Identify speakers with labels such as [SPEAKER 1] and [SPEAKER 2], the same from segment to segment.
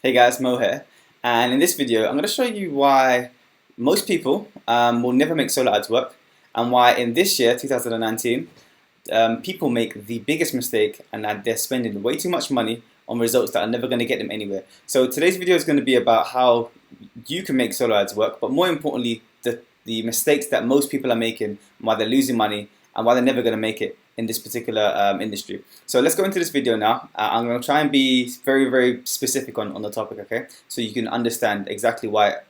[SPEAKER 1] Hey guys, Mo here, and in this video I'm going to show you why most people will never make solo ads work, and why in this year, 2019, people make the biggest mistake, and that they're spending way too much money on results that are never going to get them anywhere. So today's video is going to be about how you can make solo ads work, but more importantly, the mistakes that most people are making, why they're losing money, and why they're never going to make it in this particular industry. So let's go into this video now. I'm going to try and be very specific on the topic, okay? So you can understand exactly why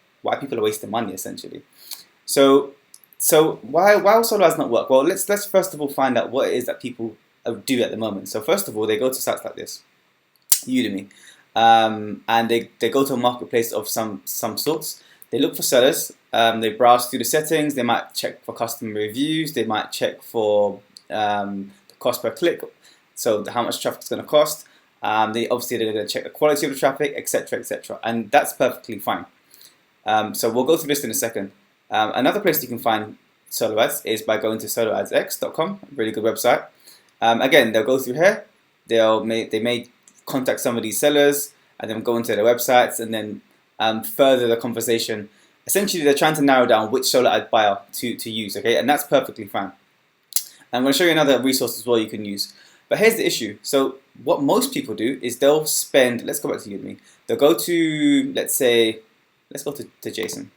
[SPEAKER 1] people are wasting money, essentially. So why will solo ads not work? Well, let's first of all find out what it is that people do at the moment. So first of all, they go to sites like this, Udemy, and they go to a marketplace of some sorts. They look for sellers. They browse through the settings. They might check for customer reviews. They might check for the cost per click, so how much traffic is going to cost. They're going to check the quality of the traffic, etc., and that's perfectly fine. So we'll go through this in a second. Another place you can find solo ads is by going to soloadsx.com, a really good website. Again, they'll go through here. They may contact some of these sellers and then go into their websites and then further the conversation. Essentially, they're trying to narrow down which solo ad buyer to use, okay, and that's perfectly fine. I'm going to show you another resource as well you can use. But here's the issue. So what most people do is they'll spend, let's go back to Udemy. They'll go to, let's go to Jason.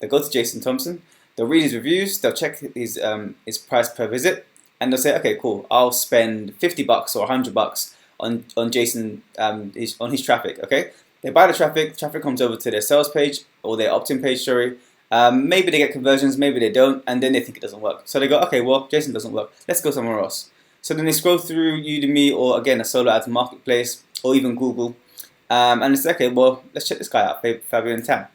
[SPEAKER 1] They'll go to Jason Thompson. They'll read his reviews. They'll check his price per visit. And they'll say, okay, cool, I'll spend $50 or $100 on Jason, on his traffic, okay? They buy the traffic comes over to their sales page or their opt-in page, sorry. Maybe they get conversions, maybe they don't, and then they think it doesn't work. So they go, okay, well, Jason doesn't work. Let's go somewhere else. So then they scroll through Udemy or, again, a solo ads marketplace or even Google. And it's okay, well, let's check this guy out, Fabian Tam.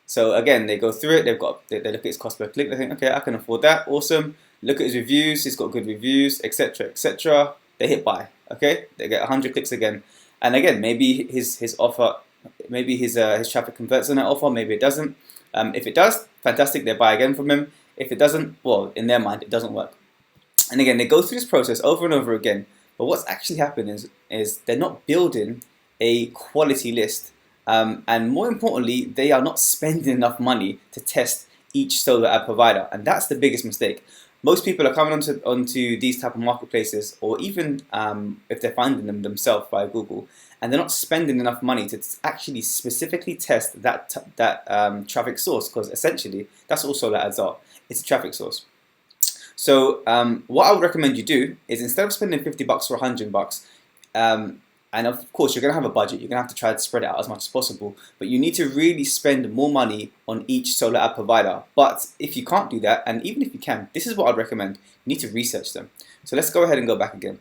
[SPEAKER 1] So again, they go through it. They look at his cost per click. They think, okay, I can afford that. Awesome. Look at his reviews. He's got good reviews, etc., etc. They hit buy. Okay, they get 100 clicks again. And again, maybe his offer, maybe his traffic converts on that offer. Maybe it doesn't. If it does, fantastic, they buy again from him. If it doesn't, well, in their mind, it doesn't work. And again, they go through this process over and over again. But what's actually happening is they're not building a quality list. And more importantly, they are not spending enough money to test each solo ad provider. And that's the biggest mistake. Most people are coming onto these type of marketplaces, or even if they're finding them themselves via Google, and they're not spending enough money to actually specifically test that traffic source, because essentially that's all solo ads are. It's a traffic source. So what I would recommend you do is, instead of spending $50 or $100, and of course you're going to have a budget, you're going to have to try to spread it out as much as possible, but you need to really spend more money on each solo ad provider. But if you can't do that, and even if you can, this is what I'd recommend. You need to research them. So let's go ahead and go back again.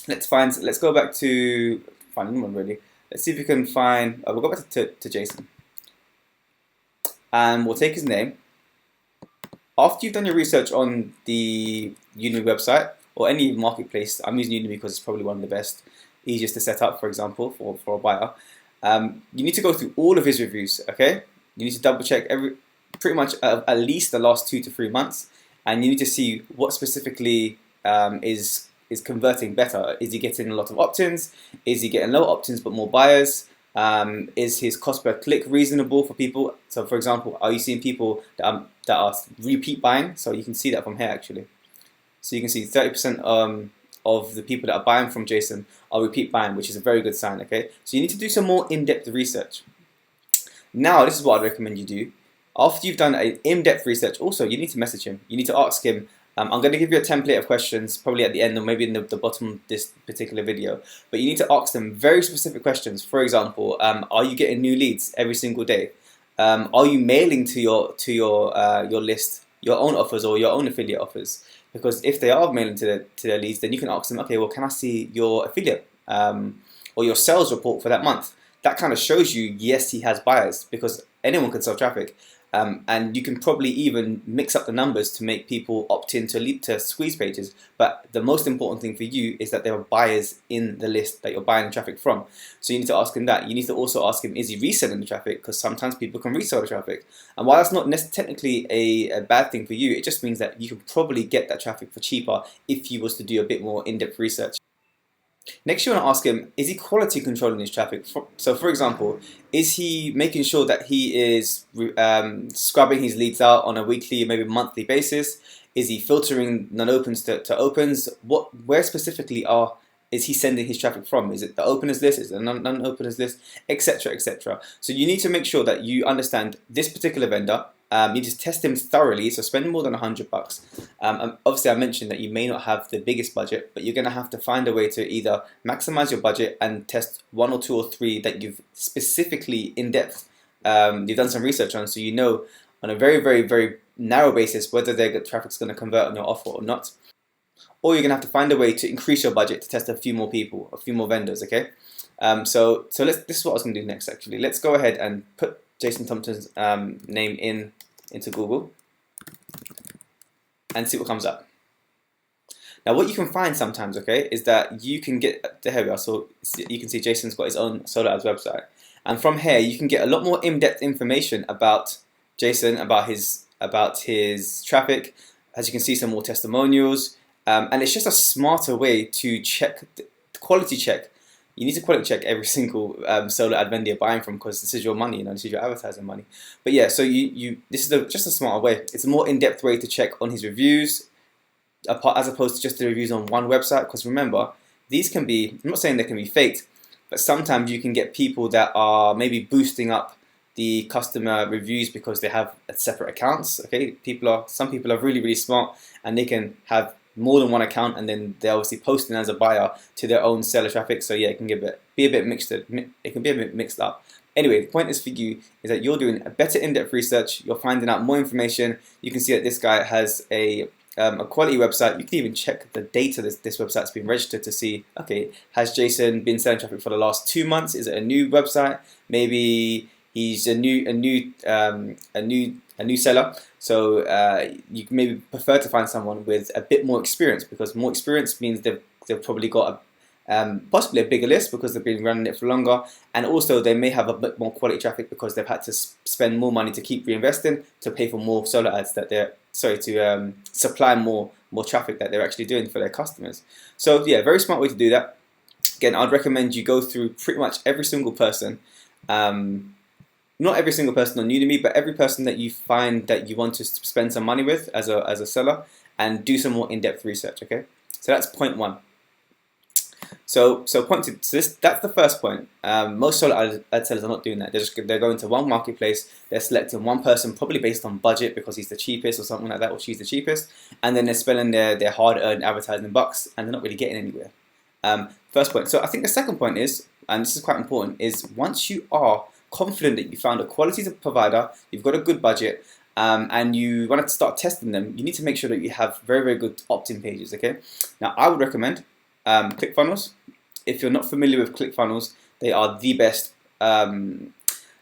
[SPEAKER 1] Let's go back to find anyone really. Let's see if we can find, we'll go back to Jason. And we'll take his name. After you've done your research on the Udemy website, or any marketplace, I'm using Udemy because it's probably one of the best, easiest to set up, for example, for a buyer. You need to go through all of his reviews, okay? You need to double check pretty much at least the last 2 to 3 months, and you need to see what specifically is converting better. Is he getting a lot of opt-ins? Is he getting low opt-ins but more buyers? Is his cost per click reasonable for people? So for example, are you seeing people that are repeat buying? So you can see that from here actually. So you can see 30% of the people that are buying from Jason are repeat buying, which is a very good sign, okay? So you need to do some more in-depth research. Now, this is what I'd recommend you do. After you've done an in-depth research, also, you need to message him. You need to ask him. I'm going to give you a template of questions, probably at the end or maybe in the bottom of this particular video. But you need to ask them very specific questions. For example, are you getting new leads every single day? Are you mailing to your list your own offers or your own affiliate offers? Because if they are mailing to their leads, then you can ask them, okay, well, can I see your affiliate or your sales report for that month? That kind of shows you, yes, he has buyers, because anyone can sell traffic. And you can probably even mix up the numbers to make people opt in to squeeze pages. But the most important thing for you is that there are buyers in the list that you're buying the traffic from. So you need to ask him that. You need to also ask him, is he reselling the traffic? Because sometimes people can resell the traffic. And while that's not technically a bad thing for you, it just means that you can probably get that traffic for cheaper if you was to do a bit more in-depth research. Next, you want to ask him, is he quality controlling his traffic? So, for example, is he making sure that he is scrubbing his leads out on a weekly, maybe monthly basis? Is he filtering non-opens to opens? Where specifically is he sending his traffic from? Is it the openers list? Is it the non-openers list? Etc. Etc. So you need to make sure that you understand this particular vendor. You just test him thoroughly, so spend more than $100. Obviously, I mentioned that you may not have the biggest budget, but you're going to have to find a way to either maximize your budget and test one or two or three that you've specifically in depth, you've done some research on, so you know on a very, very, very narrow basis whether their traffic's going to convert on your offer or not. Or you're going to have to find a way to increase your budget to test a few more people, a few more vendors, okay? So this is what I was going to do next, actually. Let's go ahead and put Jason Thompson's name into Google and see what comes up. Now, what you can find sometimes, okay, is that you can get, here we are, so you can see Jason's got his own Solar Ads website. And from here, you can get a lot more in-depth information about Jason, about his traffic. As you can see, some more testimonials. And it's just a smarter way to check, quality check. You need to quality check every single solar ad vendor you're buying from, because this is your money, this is your advertising money. But yeah, so this is just a smarter way. It's a more in-depth way to check on his reviews, as opposed to just the reviews on one website. Because remember, these can be, I'm not saying they can be faked, but sometimes you can get people that are maybe boosting up the customer reviews because they have separate accounts. Okay, some people are really, really smart, and they can have more than one account, and then they're obviously posting as a buyer to their own seller traffic. So yeah, it can be a bit mixed. It can be a bit mixed up. Anyway, the point is for you is that you're doing a better in-depth research. You're finding out more information. You can see that this guy has a quality website. You can even check the data this website's been registered to see. Okay, has Jason been selling traffic for the last 2 months? Is it a new website? Maybe he's a new seller. So you maybe prefer to find someone with a bit more experience, because more experience means they've probably got possibly a bigger list because they've been running it for longer, and also they may have a bit more quality traffic because they've had to spend more money to keep reinvesting to pay for more solar ads that to supply more traffic that they're actually doing for their customers. So yeah, very smart way to do that. Again, I'd recommend you go through pretty much every single person. Not every single person on Udemy, but every person that you find that you want to spend some money with as a seller, and do some more in-depth research. Okay, so that's point one. So that's the first point. Most solar ad sellers are not doing that. They're going to one marketplace. They're selecting one person, probably based on budget because he's the cheapest or something like that, or she's the cheapest, and then they're spending their hard-earned advertising bucks, and they're not really getting anywhere. First point. So I think the second point is, and this is quite important, is once you are confident that you found a quality provider, you've got a good budget, and you want to start testing them, you need to make sure that you have very, very good opt-in pages. Okay. Now, I would recommend ClickFunnels. If you're not familiar with ClickFunnels, they are the best. They're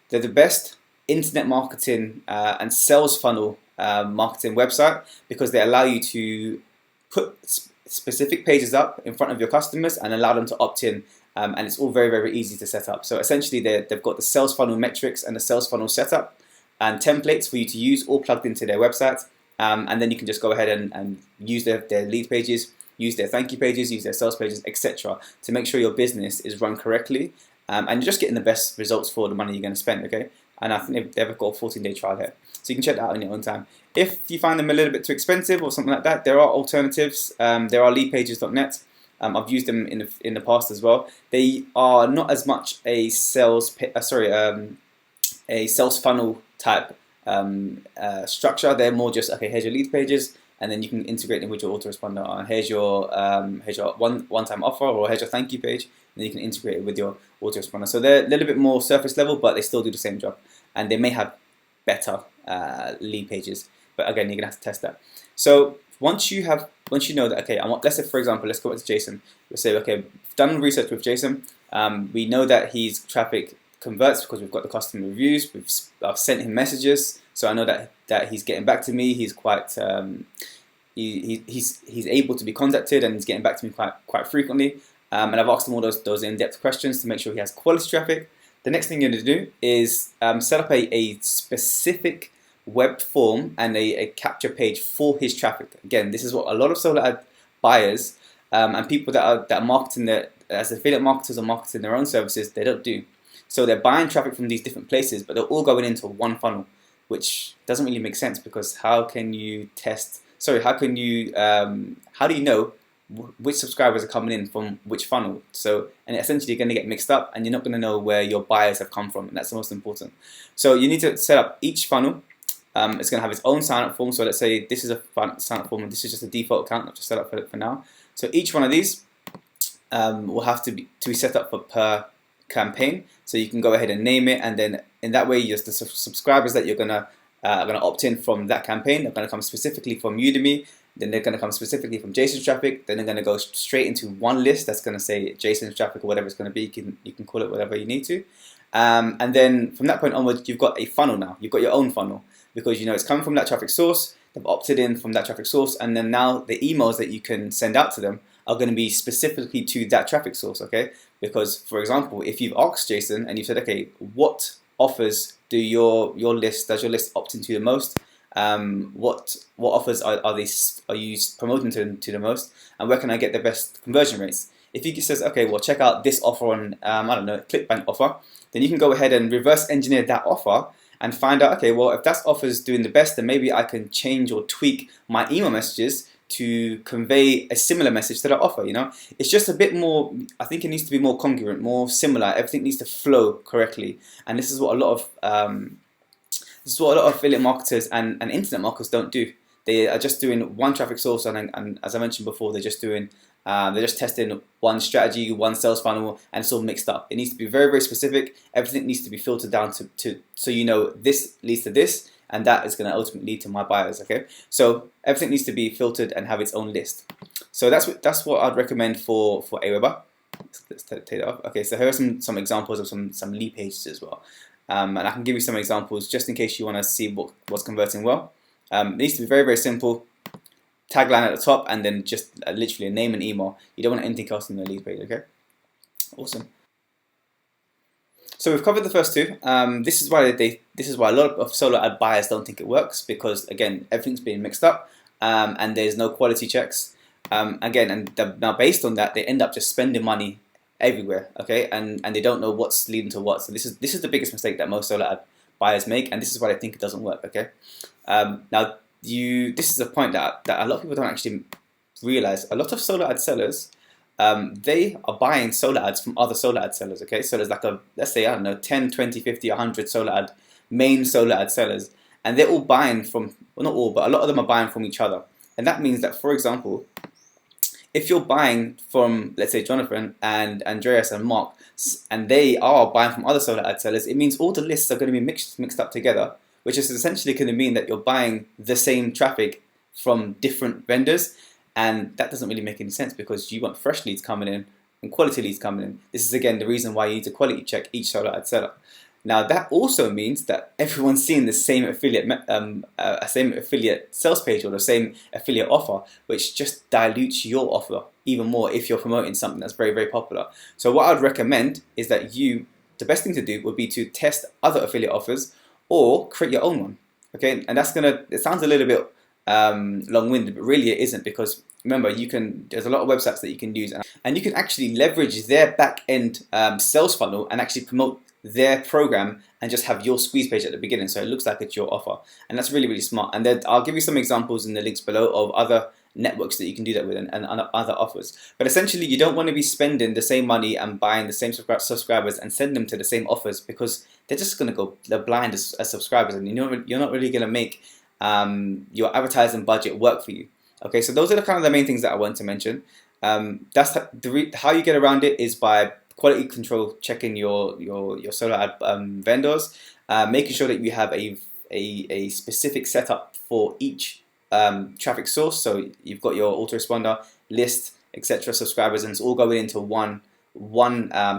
[SPEAKER 1] the best internet marketing and sales funnel marketing website, because they allow you to put specific pages up in front of your customers and allow them to opt in. And it's all very, very easy to set up. So essentially, they've got the sales funnel metrics and the sales funnel setup and templates for you to use, all plugged into their website. And then you can just go ahead and use their lead pages, use their thank you pages, use their sales pages, etc. to make sure your business is run correctly, and you're just getting the best results for the money you're going to spend. Okay, and I think they've got a 14-day trial here, so you can check that out on your own time. If you find them a little bit too expensive or something like that, there are alternatives. There are leadpages.net. I've used them in the past as well. They are not as much a sales funnel type structure. They're more just, okay, here's your lead pages, and then you can integrate them with your autoresponder. And here's your one-time offer, or here's your thank you page, and then you can integrate it with your autoresponder. So they're a little bit more surface level, but they still do the same job, and they may have better lead pages. But again, you're gonna have to test that. So once you know that, okay, let's say, for example, let's go back to Jason. We'll say, okay, we've done research with Jason. We know that his traffic converts because we've got the customer reviews. I've sent him messages, so I know that he's getting back to me. He's quite he's able to be contacted, and he's getting back to me quite frequently. And I've asked him all those in-depth questions to make sure he has quality traffic. The next thing you're going to do is set up a specific web form and a capture page for his traffic. Again, this is what a lot of solar ad buyers and people that are marketing as affiliate marketers or marketing their own services, they don't do. So they're buying traffic from these different places, but they're all going into one funnel, which doesn't really make sense, because how can you test? Sorry, how can you? How do you know which subscribers are coming in from which funnel? So, and essentially you're going to get mixed up, and you're not going to know where your buyers have come from, and that's the most important. So you need to set up each funnel. It's going to have its own sign-up form. So let's say this is a sign-up form, and this is just a default account I've just set up for now. So each one of these will have to be set up for per campaign. So you can go ahead and name it, and then in that way, just the subscribers that you're gonna opt in from that campaign, they're gonna come specifically from Udemy. Then they're gonna come specifically from Jason's traffic. Then they're gonna go straight into one list that's gonna say Jason's traffic or whatever it's gonna be. You can call it whatever you need to. And then from that point onwards, you've got a funnel now. You've got your own funnel, because you know it's coming from that traffic source. They've opted in from that traffic source, and then now the emails that you can send out to them are going to be specifically to that traffic source, okay? Because, for example, if you've asked Jason and you've said, okay, what offers does your list opt into the most? What offers are you promoting to the most? And where can I get the best conversion rates? If he says, okay, well, check out this offer on, I don't know, ClickBank offer, then you can go ahead and reverse engineer that offer and find out, okay, well, if that offer is doing the best, then maybe I can change or tweak my email messages to convey a similar message to that offer. You know, it's just a bit more. I think it needs to be more congruent, more similar. Everything needs to flow correctly, and this is what a lot of affiliate marketers and internet marketers don't do. They are just doing one traffic source, and as I mentioned before, they're just testing one strategy, one sales funnel, and it's all mixed up. It needs to be very, very specific. Everything needs to be filtered down to so you know this leads to this, and that is going to ultimately lead to my buyers. Okay, so everything needs to be filtered and have its own list. So that's what I'd recommend for Aweber. Let's take that off. Okay, so here are some examples of some lead pages as well, and I can give you some examples just in case you want to see what's converting well. It needs to be very, very simple. Tagline at the top, and then just literally a name and email. You don't want anything else in the lead page. Okay, awesome. So we've covered the first two. This is why a lot of solo ad buyers don't think it works, because again, everything's being mixed up, and there's no quality checks. Now based on that, they end up just spending money everywhere. Okay, and they don't know what's leading to what. So this is the biggest mistake that most solo ad buyers make, and this is why they think it doesn't work. Okay, now this is a point that a lot of people don't actually realize. A lot of solo ad sellers, they are buying solo ads from other solo ad sellers. Okay, so there's like let's say, I don't know, 10, 20, 50, 100 main solo ad sellers, and they're all buying from, well, not all, but a lot of them are buying from each other. And that means that, for example, if you're buying from, let's say, Jonathan and Andreas and Mark, and they are buying from other solo ad sellers, it means all the lists are going to be mixed up together, which is essentially going to mean that you're buying the same traffic from different vendors, and that doesn't really make any sense, because you want fresh leads coming in and quality leads coming in. This is again the reason why you need to quality check each solo ad seller. Now that also means that everyone's seeing the same affiliate sales page or the same affiliate offer, which just dilutes your offer even more if you're promoting something that's very, very popular. So what I'd recommend is that the best thing to do would be to test other affiliate offers or create your own one. Okay, and it sounds a little bit long-winded, but really it isn't, because remember, there's a lot of websites that you can use, and you can actually leverage their back-end sales funnel and actually promote their program and just have your squeeze page at the beginning, so it looks like it's your offer. And that's really, really smart. And then I'll give you some examples in the links below of other networks that you can do that with, and other offers. But essentially, you don't want to be spending the same money and buying the same subscribers and send them to the same offers, because they're just going to go, they're blind as subscribers, and you're not really going to make your advertising budget work for you. Okay, so those are the main things that I want to mention. That's how you get around it is by quality control, checking your solo ad vendors, making sure that you have a specific setup for each traffic source. So you've got your autoresponder list, etc., subscribers, and it's all going into one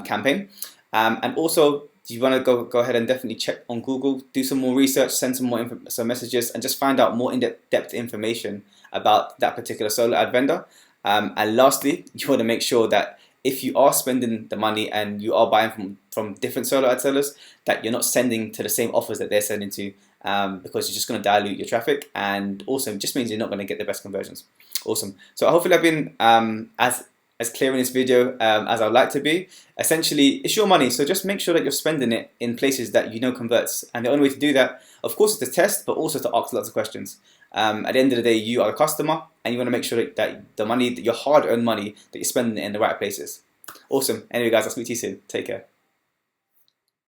[SPEAKER 1] campaign. And also, you want to go ahead and definitely check on Google, do some more research, send some messages, and just find out more in-depth information about that particular solo ad vendor. And lastly, you want to make sure that if you are spending the money and you are buying from different solo ad sellers, that you're not sending to the same offers that they're sending to, because you're just going to dilute your traffic, and also it just means you're not going to get the best conversions. Awesome. So hopefully I've been as as clear in this video as I'd like to be. Essentially, it's your money, so just make sure that you're spending it in places that you know converts. And the only way to do that, of course, is to test, but also to ask lots of questions. At the end of the day, you are a customer, and you want to make sure that the money, your hard-earned money, that you're spending it in the right places. Awesome. Anyway, guys, I'll speak to you soon. Take care.